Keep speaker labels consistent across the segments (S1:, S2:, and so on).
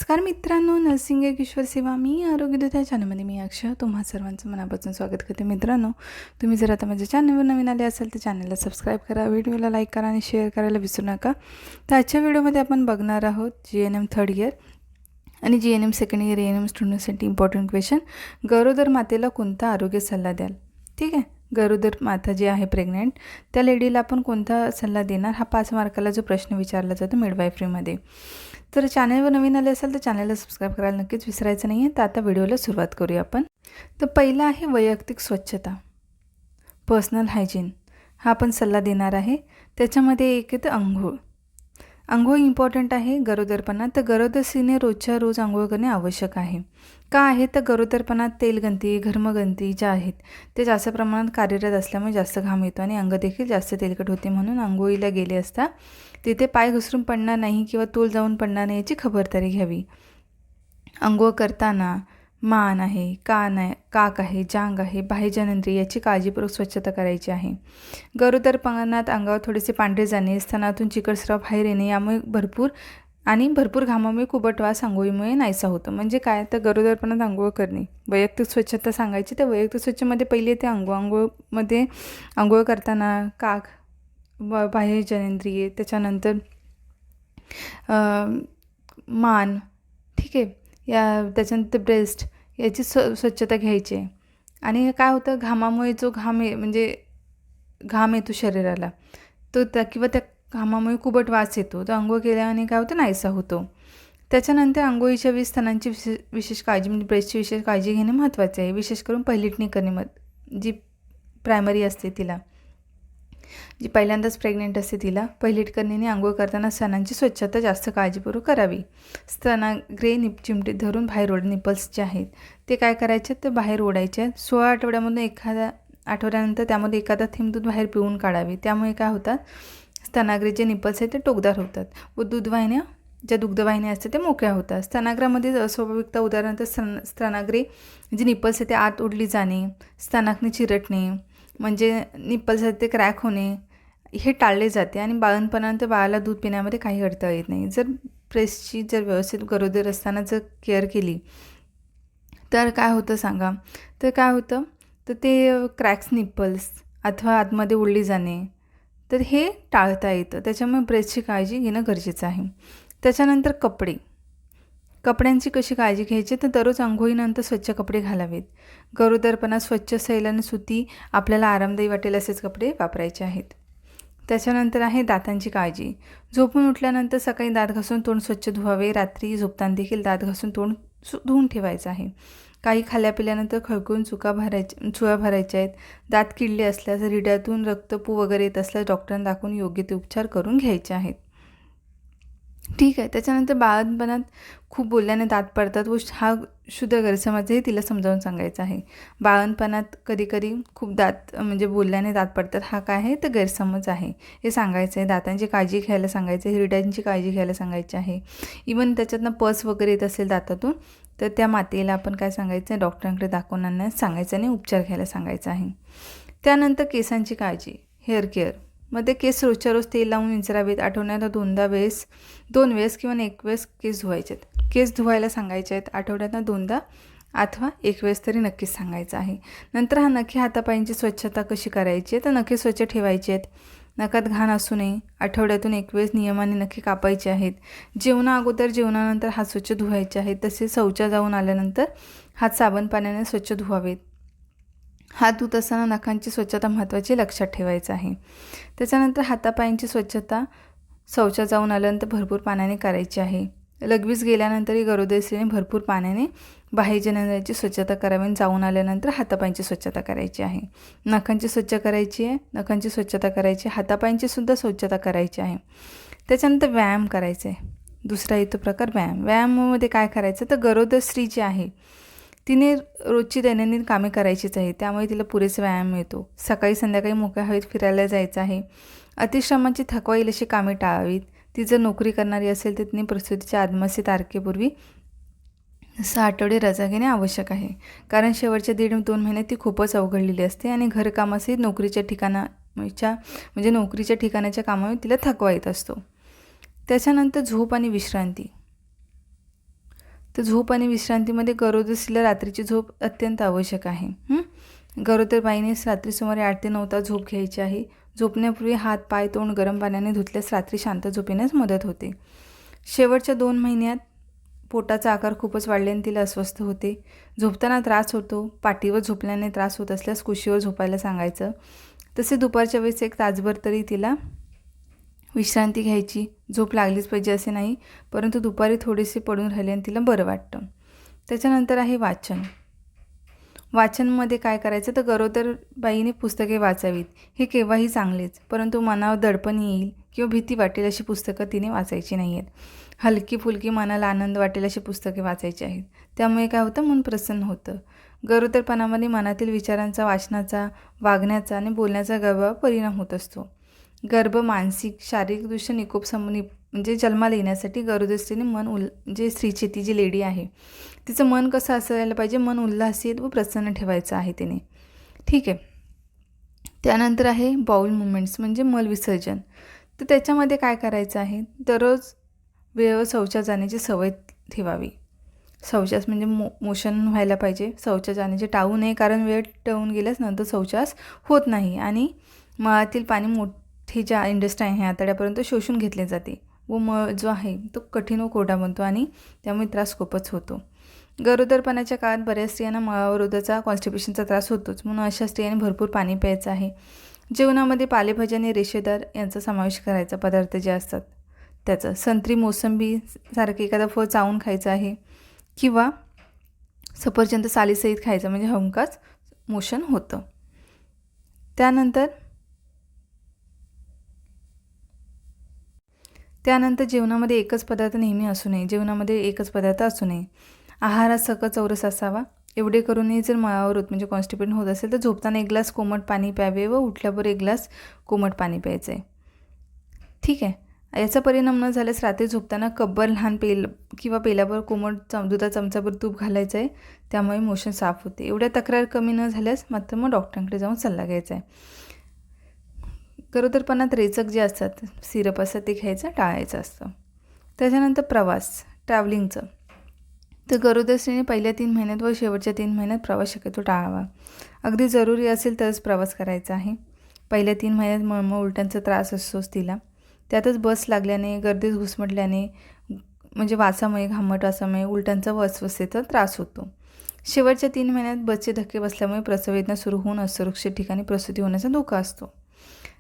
S1: नमस्कार मित्रांनो, नर्सिंग एक ईश्वर सेवा मी आरोग्यदूत या चॅनलमध्ये मी अक्षय तुम्हा सर्वांचं मनापासून स्वागत करते. मित्रांनो, तुम्ही जर आता माझ्या चॅनलवर नवीन आले असाल तर चॅनलला सबस्क्राईब करा, व्हिडिओला लाईक करा आणि शेअर करायला विसरू नका. तर आजच्या व्हिडिओमध्ये आपण बघणार आहोत GNM थर्ड इयर आणि GNM सेकंड इयर ANM स्टुडंटसाठी इम्पॉर्टंट क्वेश्चन. गरोदर मातेला कोणता आरोग्य सल्ला द्याल? ठीक आहे, गरोदर माता जी आहे प्रेग्नंट त्या लेडीला आपण कोणता सल्ला देणार, हा 5 मार्काला जो प्रश्न विचारला जातो मिडवायफरीमध्ये. तर चॅनलवर नवीन आले असाल तर चॅनलला सबस्क्राईब करायला नक्कीच विसरायचं नाही आहे. तर आता व्हिडिओला सुरुवात करूया आपण. तर पहिला आहे वैयक्तिक स्वच्छता, पर्सनल हायजीन, हा आपण सल्ला देणार आहे. त्याच्यामध्ये एक येतं अंघोळ. अंघोळ इम्पॉर्टंट आहे गरोदरपणात. तर गरोदर स्त्रीने रोजच्या रोज अंघोळ करणे आवश्यक आहे. का आहे तर गरोदरपणात तेलगंती घर्मगंती ज्या आहेत ते जास्त प्रमाणात कार्यरत असल्यामुळे जास्त घाम येतो आणि अंग देखील जास्त तेलकट होते. म्हणून अंघोळीला गेले असता तिथे पाय घसरून पडणार नाही किंवा तोल जाऊन पडणार नाही याची खबरदारी घ्यावी. अंघोळ करताना मान आहे, कान आहे, काक आहे, जांघ आहे, बाह्य जननेंद्रिय याची काळजीपूर्वक स्वच्छता करायची आहे. गरोदरपणात अंगावर थोडेसे पांढरे जाणे, स्तनातून चिकटस्राव बाहेर येणे यामुळे भरपूर घामामुळे कुबट वास अंघोळीमुळे नाहीसा होतो. म्हणजे काय तर गरोदरपणात अंघोळ करणे, वैयक्तिक स्वच्छता सांगायची. तर वैयक्तिक स्वच्छतेमध्ये पहिले ते अंघोळमध्ये अंघोळ करताना काक, बाह्य जननेंद्रिय, त्याच्यानंतर मान, ठीक आहे, त्याच्यानंतर ब्रेस्ट याची स्वच्छता घ्यायची आहे. आणि काय होतं घामामुळे जो म्हणजे घाम येतो शरीराला तो किंवा त्या घामामुळे कुबट वास येतो, तो अंघोळ केल्याने काय होतं नाहीसा होतो. त्याच्यानंतर अंघोळीच्या वेळी स्तनांची विशेष काळजी म्हणजे ब्रेस्टची विशेष काळजी घेणे महत्त्वाचे आहे. विशेष करून पहिलीटणी करणे जी प्रायमरी असते तिला, जी पहिल्यांदाच प्रेग्नेंट असते तिला पहिलीट करण्याने अंघोळ करताना स्तनांची स्वच्छता जास्त काळजीपूर्वक करावी. स्तनाग्रे चिमटीत धरून बाहेर निपल्स जे आहेत ते काय करायचे तर बाहेर ओढायचे. 16 आठवड्यामधून एखाद्या आठवड्यानंतर त्यामध्ये एखादा थेंब दूध बाहेर पिऊन काढावे. त्यामुळे काय होतात स्तनाग्रे जे निपल्स आहेत ते टोकदार होतात व दूधवाहिन्या ज्या दुग्धवाहिन्या असतात ते मोकळ्या होतात. स्तनाग्रामध्ये अस्वाभाविकता उदाहरणार्थ स्तनाग्रे जे निपल्स आहेत ते आत ओढली जाणे, स्तनाग्नी चिरटणे म्हणजे निप्पल्स आहेत ते क्रॅक होणे हे टाळले जाते. आणि बाळंतपणानंतर बाळाला दूध पिण्यामध्ये काही अडथळा येत नाही. जर ब्रेस्टची व्यवस्थित गरोदर असताना जर केअर केली तर काय होतं सांगा, तर काय होतं तर ते क्रॅक्स निप्पल्स अथवा आतमध्ये ओढली जाणे तर हे टाळता येतं. त्याच्यामुळे ब्रेस्टची काळजी घेणं गरजेचं आहे. त्याच्यानंतर कपड्यांची कशी काळजी घ्यायची तर दररोज अंघोळीनंतर स्वच्छ कपडे घालावेत. गरोदरपणात स्वच्छ सैल आणि सुती आपल्याला आरामदायी वाटेल असेच कपडे वापरायचे आहेत. त्याच्यानंतर आहे दातांची काळजी. झोपून उठल्यानंतर सकाळी दात घासून तोंड स्वच्छ धुवावे. रात्री झोपताना देखील दात घासून तोंड धुवून ठेवायचं आहे. काही खाल्ल्या पिल्यानंतर खळखळून चुळा भरायच्या आहेत. दात किडले असल्यास रिड्यातून रक्त पू वगैरे येत असल्यास डॉक्टरांना दाखवून योग्य ते उपचार करून घ्यायचे आहेत. ठीक आहे. त्याच्यानंतर बाळंतपणात खूप बोलल्याने दात पडतात व हा शुद्ध गैरसमज हे तिला समजावून सांगायचं आहे. बाळंतपणात कधी खूप म्हणजे बोलल्याने दात पडतात हा काय आहे तर गैरसमज आहे हे सांगायचं आहे. दातांची काळजी घ्यायला सांगायचं आहे, हिरड्यांची काळजी घ्यायला सांगायची आहे. इवन त्याच्यातनं पस वगैरे येत असेल दातातून तर त्या मातेला आपण काय सांगायचं आहे डॉक्टरांकडे दाखवून आणण्यास सांगायचं आणि उपचार घ्यायला सांगायचं आहे. त्यानंतर केसांची काळजी, हेअर केअर मध्ये केस रोजच्या रोज तेल लावून विंचरावेत. आठवड्याला 2 वेळेस किंवा 1 वेळेस केस धुवायचे आहेत. केस धुवायला सांगायचे आहेत. आठवड्याला 2दा अथवा 1 वेळेस तरी नक्कीच सांगायचं आहे. नंतर नखे हातापायांची स्वच्छता कशी करायची आहे तर नखे स्वच्छ ठेवायचे आहेत. नखात घाण असू नये. आठवड्यातून 1 वेळेस नियमाने नखे कापायचे आहेत. जेवणाअगोदर जेवणानंतर हात स्वच्छ धुवायचे आहेत. तसेच शौचास जाऊन आल्यानंतर हात साबण पाण्याने स्वच्छ धुवावेत. हात धुत असताना नखांची स्वच्छता महत्त्वाची लक्षात ठेवायचं आहे. त्याच्यानंतर हातापायांची स्वच्छता शौचास जाऊन आल्यानंतर भरपूर पाण्याने करायची आहे. लगवीस गेल्यानंतरही गरोदर स्त्रीने भरपूर पाण्याने बाह्य जननेंद्रियाची स्वच्छता करावी आणि जाऊन आल्यानंतर हातापायांची स्वच्छता करायची आहे. नखांची स्वच्छता करायची, हातापायांची सुद्धा स्वच्छता करायची आहे. त्याच्यानंतर व्यायाम करायचा आहे. दुसरा येतो प्रकार व्यायामामध्ये काय करायचं तर गरोदर स्त्री जी आहे तिने रोजची दैनंदिन कामे करायचीच आहे. त्यामुळे तिला पुरेसा व्यायाम मिळतो. सकाळी संध्याकाळी मोकळ्या हवेत फिरायला जायचं आहे. अतिश्रमाची थकवा येईल अशी कामे टाळावीत. ती जर नोकरी करणारी असेल तर तिने प्रसूतीच्या आदमासी तारखेपूर्वी 6 आठवडे रजा घेणे आवश्यक आहे. कारण शेवटच्या 1.5-2 महिन्यात ती खूपच अवघडलेली असते आणि घरकामासहित नोकरीच्या ठिकाणाच्या कामामुळे तिला थकवा येत असतो. त्याच्यानंतर झोप आणि विश्रांती. तर झोप आणि विश्रांतीमध्ये गरोदर स्त्रीला रात्रीची झोप अत्यंत आवश्यक आहे. गरोदर बाईने रात्री सुमारे 8 ते 9 तास झोप घ्यायची आहे. झोपण्यापूर्वी हात पाय तोंड गरम पाण्याने धुतल्यास रात्री शांत झोपेण्यास मदत होते. शेवटच्या 2 महिन्यात पोटाचा आकार खूपच वाढल्याने तिला अस्वस्थ होते. झोपताना त्रास होतो. पाठीवर झोपल्याने त्रास होत असल्यास कुशीवर झोपायला सांगायचं. तसे दुपारच्या वेळेस 1 तासभर तरी तिला विश्रांती घ्यायची. झोप लागलीच पाहिजे असे नाही, परंतु दुपारी थोडेसे पडून राहिल्याने तिला बरं वाटतं. त्याच्यानंतर आहे वाचन. वाचनमध्ये काय करायचं तर गरोदर बाईने पुस्तके वाचावीत. हे केव्हाही चांगलेच, परंतु मनावर दडपण येईल किंवा भीती वाटेल अशी पुस्तकं तिने वाचायची नाही आहेत. हलकी फुलकी मनाला आनंद वाटेल अशी पुस्तके वाचायची आहेत. त्यामुळे काय होतं, मन प्रसन्न होतं. गरोदरपणामध्ये मनातील विचारांचा, वाचनाचा, वागण्याचा आणि बोलण्याचा गर्भावर परिणाम होत असतो. गर्भ मानसिक शारीरिकदृष्ट्या निकोप म्हणजे जन्माला येण्यासाठी गरोदर स्त्रीने मन म्हणजे स्त्रीची ती जी लेडी आहे तिचं मन कसं असायला पाहिजे, मन उल्हासित व प्रसन्न ठेवायचं आहे तिने. ठीक आहे. त्यानंतर आहे बाउल मुवमेंट्स म्हणजे मलविसर्जन. तर त्याच्यामध्ये काय करायचं आहे, दररोज वेळेवर शौचास जाण्याची सवय ठेवावी. शौचास म्हणजे मोशन व्हायला पाहिजे. शौचास जाण्याचे टाळू नये, कारण वेळ टळून गेल्यास नंतर शौचास होत नाही आणि मळातील पाणी मोठे ज्या इंडस्ट्राईन आहे आतड्यापर्यंत शोषून घेतले जाते व मळ जो आहे तो कठीण व कोरडा बनतो आणि त्यामुळे त्रास खूपच होतो. गरोदरपणाच्या काळात बऱ्याच स्त्रियांना मळावरोधाचा कॉन्स्टिपेशनचा त्रास होतोच, म्हणून अशा स्त्रियांनी भरपूर पाणी प्यायचं आहे. जेवणामध्ये पालेभाज्या आणि रेशेदार यांचा समावेश करायचा. पदार्थ जे असतात त्याचं संत्री मोसंबी सारखे एखादं फळ चावून खायचं आहे किंवा सफरचंद सालीसहित खायचं, म्हणजे हमखास मोशन होतं. त्यानंतर जेवणामध्ये एकच पदार्थ नेहमी असू नये. जेवणामध्ये एकच पदार्थ असू नये. आहारात सकस चौरस असावा. एवढे करूनही जर मळावरोध म्हणजे कॉन्स्टिपेशन होत असेल तर झोपताना 1 ग्लास कोमट पाणी प्यावे व उठल्यावर 1 ग्लास कोमट पाणी प्यायचं आहे. ठीक आहे. याचा परिणाम न झाल्यास रात्री झोपताना कब्बर लहान किंवा पेल्यावर कोमट दुधाचा चमचाभर तूप घालायचं आहे. त्यामुळे मोशन साफ होते. एवढ्या तक्रार कमी न झाल्यास मात्र मग डॉक्टरांकडे जाऊन सल्ला घ्यायचा आहे. गरोदरपणात रेचक जे असतात, सिरप असतात, ते घ्यायचं टाळायचं असतं. त्याच्यानंतर प्रवास, ट्रॅव्हलिंगचं. तर गरोदर स्त्रीने पहिल्या 3 महिन्यात व शेवटच्या 3 महिन्यात प्रवास शक्यतो टाळावा. अगदी जरुरी असेल तरच प्रवास करायचा आहे. पहिल्या 3 महिन्यात मळमळ उलट्यांचा त्रास असतोच तिला. त्यातच बस लागल्याने, गर्दीत घुसमटल्याने, म्हणजे वासामुळे, घामटवासामुळे उलट्यांचा व अस्वस्थतेचा त्रास होतो. शेवटच्या 3 महिन्यात बसचे धक्के बसल्यामुळे प्रसववेदना सुरू होऊन असुरक्षित ठिकाणी प्रसूती होण्याचा धोका असतो.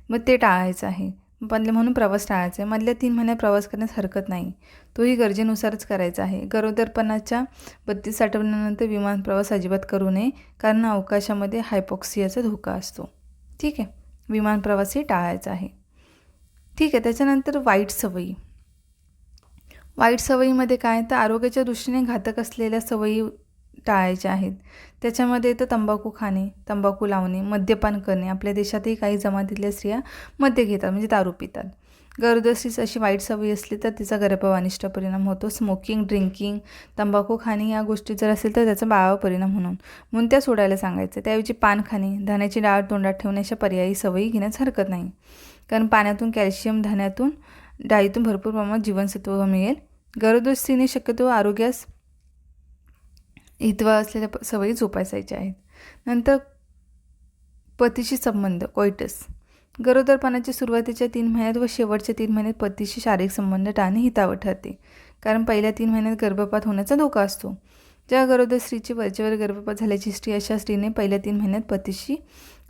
S1: मग ते टाळायचं आहे. म्हणून प्रवास टाळायचा आहे. मधल्या 3 महिन्यात प्रवास करण्यास हरकत नाही. तोही गरजेनुसारच करायचा आहे. गरोदरपणाच्या 32 आठवड्यानंतर विमान प्रवास अजिबात करू नये, कारण अवकाशामध्ये हायपॉक्सियाचा धोका असतो. ठीक आहे. विमान प्रवासही टाळायचा आहे. ठीक आहे. त्याच्यानंतर वाईट सवयी. वाईट सवयीमध्ये काय तर आरोग्याच्या दृष्टीने घातक असलेल्या सवयी टाळायच्या आहेत. त्याच्यामध्ये तर तंबाखू खाणे, तंबाखू लावणे, मद्यपान करणे. आपल्या देशातही काही जमातीतल्या स्त्रिया मद्य घेतात, म्हणजे दारू पितात. गरोदर स्त्रीस अशी वाईट सवयी असली तर तिचा गर्भावर अनिष्ट परिणाम होतो. स्मोकिंग, ड्रिंकिंग, तंबाखू खाणे या गोष्टी जर असेल तर त्याचा बाळावर परिणाम म्हणून त्या सोडायला सांगायचं. त्याऐवजी पान खाणे, धान्याची डाळ तोंडात ठेवणे अशा पर्यायी सवयी घेण्यास हरकत नाही. कारण पाण्यातून कॅल्शियम, धान्यातून, डाळीतून भरपूर प्रमाणात जीवनसत्व मिळेल. गरोदर स्त्रीने शक्यतो आरोग्यास हितवा असलेल्या सवयी जोपासायच्या आहेत. नंतर पतीशी संबंध, कोइटस. गरोदरपणाच्या सुरुवातीच्या 3 महिन्यात व शेवटच्या 3 महिन्यात पतीशी शारीरिक संबंध टाळणे हितावह ठरते, कारण पहिल्या 3 महिन्यात गर्भपात होण्याचा धोका असतो. ज्या गरोदर स्त्रीची वरचेवर गर्भपात झाल्याची स्त्री, अशा स्त्रीने पहिल्या 3 महिन्यात पतीशी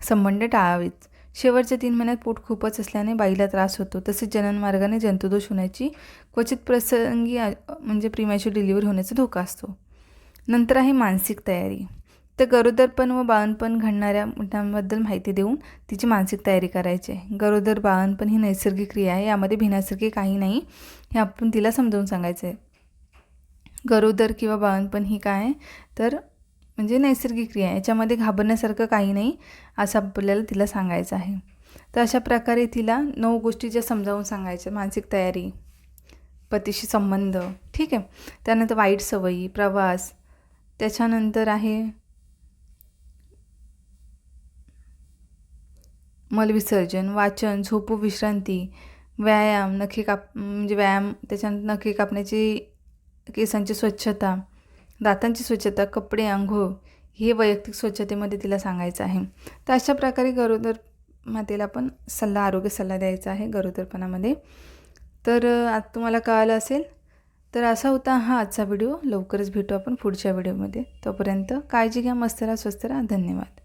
S1: संबंध टाळावेत. शेवटच्या 3 महिन्यात पोट खूपच असल्याने बाईला त्रास होतो. तसेच जननमार्गाने जंतुदोष होण्याची, क्वचित प्रसंगी म्हणजे प्रीमॅच्युअर डिलिव्हरी होण्याचा धोका असतो. नंतर आहे मानसिक तयारी. तर गरोदरपण व बाळंतपण घडणाऱ्या मुद्द्यांबद्दल माहिती देऊन तिची मानसिक तयारी करायची आहे. गरोदर बाळंतपण ही नैसर्गिक क्रिया आहे, यामध्ये भिण्यासारखे काही नाही, हे आपण तिला समजावून सांगायचं आहे. गरोदर किंवा बाळंतपण ही काय आहे तर म्हणजे नैसर्गिक क्रिया आहे, याच्यामध्ये घाबरण्यासारखं काही नाही असं आपल्याला तिला सांगायचं आहे. तर अशा प्रकारे तिला 9 गोष्टी ज्या समजावून सांगायच्या. मानसिक तयारी, पतीशी संबंध, ठीक आहे. त्यानंतर वाईट सवयी, प्रवास, त्याच्यानंतर आहे मलविसर्जन, वाचन, झोप, विश्रांती, व्यायाम, व्यायाम, त्याच्यानंतर नखे कापण्याची, केसांची स्वच्छता, दातांची स्वच्छता, कपडे, अंघोळ हे वैयक्तिक स्वच्छतेमध्ये तिला सांगायचं आहे. तर अशा प्रकारे गरोदर मातेला पण आरोग्य सल्ला द्यायचा आहे गरोदरपणामध्ये. तर आता तुम्हाला कळालं असेल. तर असा होता हा आजचा व्हिडिओ. लवकरच भेटू आपण पुढच्या व्हिडिओमध्ये. तोपर्यंत काळजी घ्या, मस्त राहा, स्वस्त राहा. धन्यवाद.